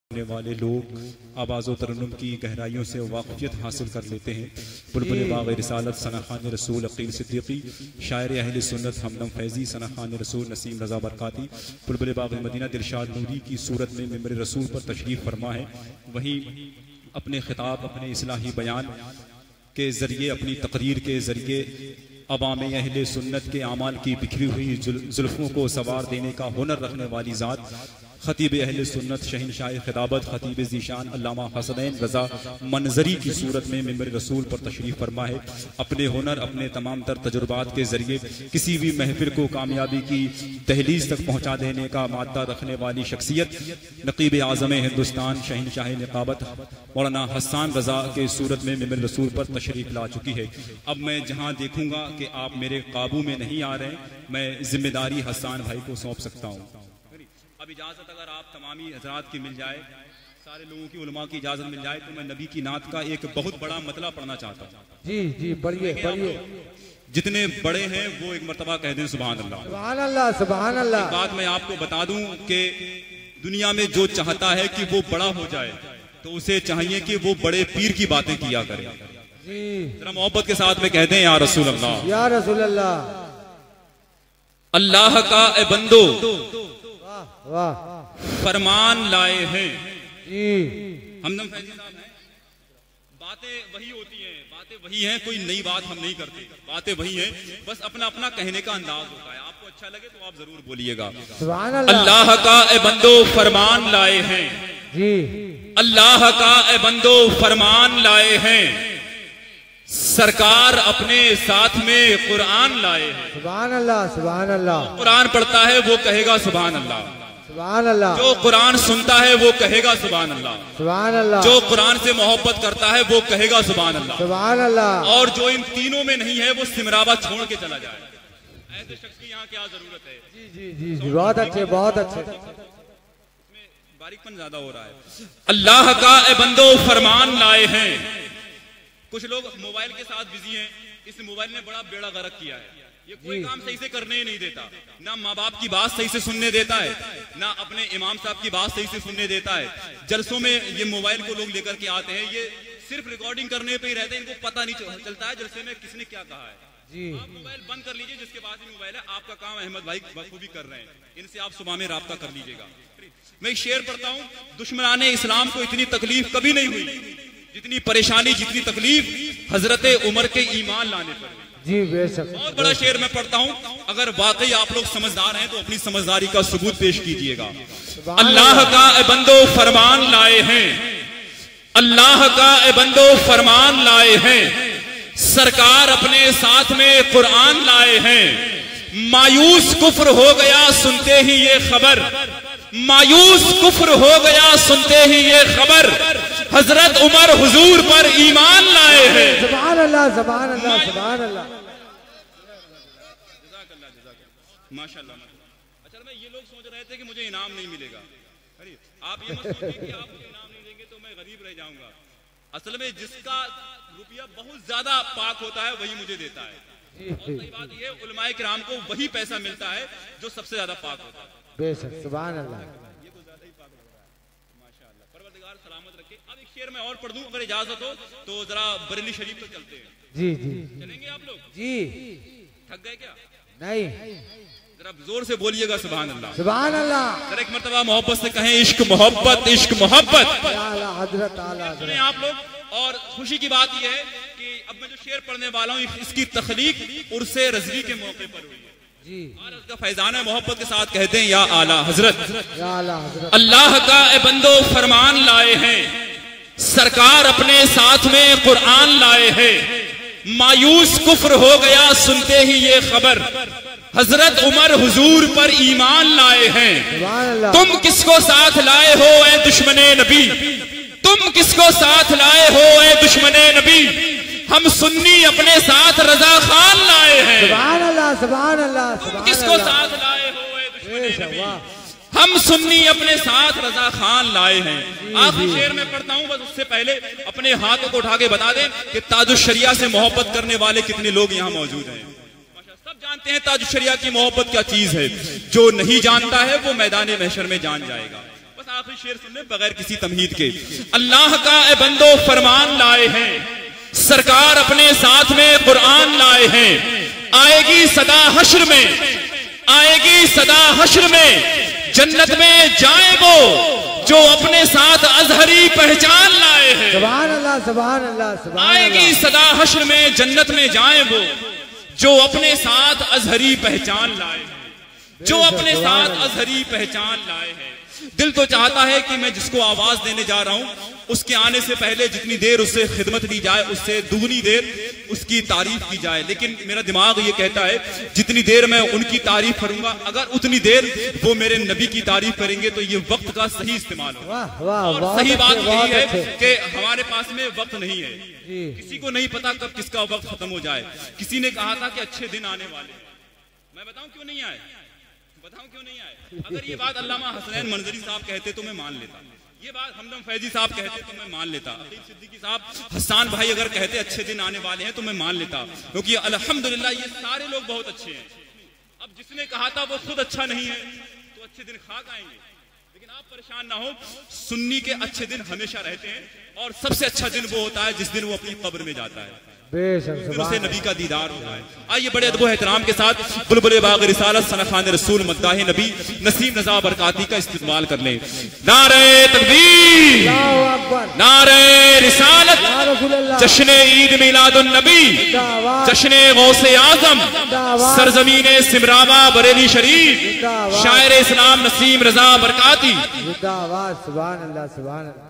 करने वाले लोग आवाज़ व तरन्नुम की गहराइयों से वाक़फ़ियत हासिल कर लेते हैं। बुलबुल बाग़ रिसालत सना खान रसूल अक़ील सिद्दीक़ी, शायर अहले सुन्नत हमदम फैज़ी सना खान रसूल नसीम रज़ा बरकाती बुलबुल बाग़ मदीना दिलशाद नूरी की सूरत में मिंबर रसूल पर तशरीफ़ फरमा है। वहीं अपने ख़िताब, अपने इस्लाही बयान के ज़रिए, अपनी तकरीर के ज़रिए अवाम अहले सुन्नत के आमाल की बिखरी हुई जुल्फ़ों को सवार देने का हुनर रखने वाली ज़ात खतीब अहले सुन्नत शहनशाह खिताबत खतीब ज़ीशान अल्लामा हसनैन रज़ा मंजरी की सूरत में मिंबर रसूल पर तशरीफ़ फरमा है। अपने हुनर, अपने तमाम तर तजुर्बात के ज़रिए किसी भी महफिल को कामयाबी की दहलीज तक पहुँचा देने का मादा रखने वाली शख्सियत नकीब आज़म हिंदुस्तान शहनशाह निकाबत मौलाना हसन रज़ा के सूरत में मिंबर रसूल पर तशरीफ़ ला चुकी है। अब मैं जहाँ देखूँगा कि आप मेरे काबू में नहीं आ रहे, मैं जिम्मेदारी हसन भाई को सौंप सकता हूँ। अब इजाज़त अगर आप तमामी हज़रात की मिल जाए, सारे लोगों की उलमा की इजाज़त मिल जाए, तो मैं नबी की नात का एक बहुत बड़ा मतला पढ़ना चाहता हूँ। जी जी, पढ़िए पढ़िए। जितने बड़े हैं वो एक मर्तबा कह दें सुभान अल्लाह। सुभान अल्लाह, सुभान अल्लाह। एक बात मैं आपको बता दूं कि दुनिया में जो चाहता है कि वो बड़ा हो जाए, तो उसे चाहिए कि वो बड़े पीर की बातें किया करे। जी, जरा मोहब्बत के साथ में कहते हैं या रसूल अल्लाह, या रसूल अल्लाह। अल्लाह का ए बंदो वाह, फरमान लाए हैं। जी, हमदम फैजी साहब हैं। बातें वही होती हैं, बातें वही हैं, कोई नई बात हम नहीं करते, बातें वही हैं, बस अपना अपना कहने का अंदाज होता है। आपको अच्छा लगे तो आप जरूर बोलिएगा। सुभान अल्लाह। अल्लाह का ए बंदो फरमान लाए हैं। जी, अल्लाह का ए बंदो फरमान लाए हैं। सरकार अपने साथ में कुरान लाए हैं। सुभान अल्लाह, सुभान अल्लाह। कुरान पढ़ता है वो कहेगा सुभान अल्लाह। सुभान अल्लाह। जो कुरान सुनता है वो कहेगा सुभान अल्लाह। सुभान अल्लाह। जो कुरान से मोहब्बत करता है वो कहेगा सुभान अल्लाह। सुभान अल्लाह। और जो इन तीनों में नहीं है वो सिमरावा छोड़ के चला जाए। ऐसे शख्स की यहाँ क्या जरूरत है? जी जी जी जी, बहुत अच्छे, बहुत अच्छे। इसमें बारीकपन ज्यादा हो रहा है। अल्लाह का ए बंदो फरमान लाए हैं। कुछ लोग मोबाइल के साथ बिजी हैं। इस मोबाइल ने बड़ा बेड़ा गर्क किया है। ये कोई काम सही से करने ही नहीं देता, ना माँ बाप की बात सही से सुनने देता है, ना अपने इमाम साहब की बात सही से सुनने देता है। जलसों में ये मोबाइल को लोग लेकर के आते हैं, ये सिर्फ रिकॉर्डिंग करने पे ही रहते हैं, इनको पता नहीं चलता है जलसे में किसने क्या कहा है। जी, आप मोबाइल बंद कर लीजिए, जिसके पास भी मोबाइल है। आपका काम अहमद भाई बखूबी कर रहे हैं, इनसे आप सुबह में राब्ता कर लीजिएगा। मैं शेर पढ़ता हूँ। दुश्मनाने इस्लाम को इतनी तकलीफ कभी नहीं हुई जितनी परेशानी, जितनी तकलीफ हजरत उमर के ईमान लाने पर। जी, बेशक। बहुत बड़ा शेर मैं पढ़ता हूँ। अगर वाकई आप लोग समझदार हैं तो अपनी समझदारी का सबूत पेश कीजिएगा। अल्लाह का ए बंदो फरमान लाए हैं। अल्लाह का ए बंदो फरमान लाए हैं। सरकार अपने साथ में कुरान लाए हैं। मायूस कुफ्र हो गया सुनते ही ये खबर। मायूस कुफ्र हो गया सुनते ही ये खबर। हजरत उमर हुजूर पर ईमान लाए हैं। सुभान अल्लाह, सुभान अल्लाह, सुभान अल्लाह। माशाल्लाह। अच्छा, मैं ये लोग सोच रहे थे कि मुझे इनाम नहीं मिलेगा। अरे आप ये मत सोचिए कि आप मुझे इनाम नहीं देंगे तो मैं गरीब रह जाऊंगा। असल में जिसका रुपया बहुत ज्यादा पाक होता है वही मुझे देता है। और सही बात ये, उलमाए किराम को वही पैसा मिलता है जो सबसे ज्यादा पाक होता है। बेशक, सुभान अल्लाह। ये तो ज्यादा ही पाक लग रहा है। माशाल्लाह, परवरदिगार सलामत रखे। अब एक शेर मैं और पढ़ दूं अगर इजाजत हो तो। जरा बरेली शरीफ तक चलते हैं। जी जी, चलेंगे आप लोग? जी। थक गए क्या? नहीं, जरा जोर से बोलिएगा सुभान अल्लाह। सुभान अल्लाह। जरा एक मर्तबा मोहब्बत से कहें इश्क मोहब्बत, इश्क मोहब्बत। आला हजरत, आला सुने हजरत। आप लोग। और खुशी की बात यह है कि अब मैं जो शेर पढ़ने वाला हूँ इसकी तखलीक उर्से रज़वी के मौके पर हुई है। जी, और इसका फैजान है मोहब्बत के साथ कहते हैं या आला हजरत। या आला हजरत। अल्लाह का ए बंदो फरमान लाए हैं। सरकार अपने साथ में कुरान लाए हैं। मायूस कुफ्र हो गया सुनते ही ये खबर। हजरत उमर हुजूर पर ईमान लाए हैं। सुभान अल्लाह। तुम किसको साथ लाए हो ए दुश्मने नबी? तुम किसको साथ लाए हो ए दुश्मने नबी? हम सुन्नी अपने साथ रजा खान लाए हैं। सुभान अल्लाह, सुभान अल्लाह। तुम किसको साथ लाए हो ए दुश्मने नबी? हम सुन्नी अपने साथ रजा खान लाए हैं। आखिरी शेर में पढ़ता हूँ, बस उससे पहले अपने हाथों को उठा के बता दें कि ताजुश्शरिया से मोहब्बत करने वाले कितने लोग यहाँ मौजूद हैं। सब जानते हैं ताजुश्शरिया की मोहब्बत क्या चीज है। जो नहीं जानता है वो मैदान महशर में जान जाएगा। बस आखिरी आखिरी शेर सुनने बगैर किसी तमहीद के। अल्लाह का ए बंदो फरमान लाए हैं, सरकार अपने साथ में कुरान लाए हैं। आएगी सदा हश्र में, आएगी सदा हश्र में, जन्नत में जाए वो जो अपने साथ अजहरी पहचान लाए हैं। सुभान अल्लाह, सुभान अल्लाह, सुभान अल्लाह। आएगी सदा हश्र में, जन्नत में जाए वो जो अपने साथ अजहरी पहचान लाए हैं, जो अपने साथ अजहरी पहचान लाए हैं। दिल तो चाहता है कि मैं जिसको आवाज देने जा रहा हूं उसके आने से पहले जितनी देर उससे खिदमत दी जाए उससे दुगनी देर उसकी तारीफ की जाए, लेकिन मेरा दिमाग ये कहता है जितनी देर मैं उनकी तारीफ करूंगा अगर उतनी देर वो मेरे नबी की तारीफ करेंगे तो ये वक्त का सही इस्तेमाल होगा। और सही बात यही है कि हमारे पास में वक्त नहीं है, किसी को नहीं पता कब किसका वक्त खत्म हो जाए। किसी ने कहा था कि अच्छे दिन आने वाले, मैं बताऊं क्यों नहीं आए, बताऊं क्यों नहीं आए। अगर ये बात अल्लामा हसनैन मंजरी साहब कहते तो मैं मान लेता, ये बात हमदम फैजी साहब कहते तो मैं मान लेता, अकील सिद्दीकी साहब, हसन भाई अगर कहते अच्छे दिन आने वाले हैं तो मैं मान लेता, क्योंकि अल्हम्दुलिल्लाह ये सारे लोग बहुत अच्छे हैं। अब जिसने कहा था वो खुद अच्छा नहीं है तो अच्छे दिन खाक आएंगे। लेकिन आप परेशान ना हो, सुन्नी के अच्छे दिन हमेशा रहते हैं और सबसे अच्छा दिन वो होता है जिस दिन वो अपनी कब्र में जाता है, उसे नबी का दीदार होता है। आइए बड़े अदब एहतराम के साथ बुलबुल बाग रिसालत सनखान रसूल मद्दाह नबी नसीम रजा बरकाती का इस्तेमाल कर लें। नारे तकबीर, नारे रिसालत, जश्न ईद मिलादुन नबी, जश्न गौसे आजम, सरजमीन सिमरावा बरेली शरीफ, शायर इस्लाम नसीम रजा बरकाती। सुभान अल्लाह, सुभान अल्लाह।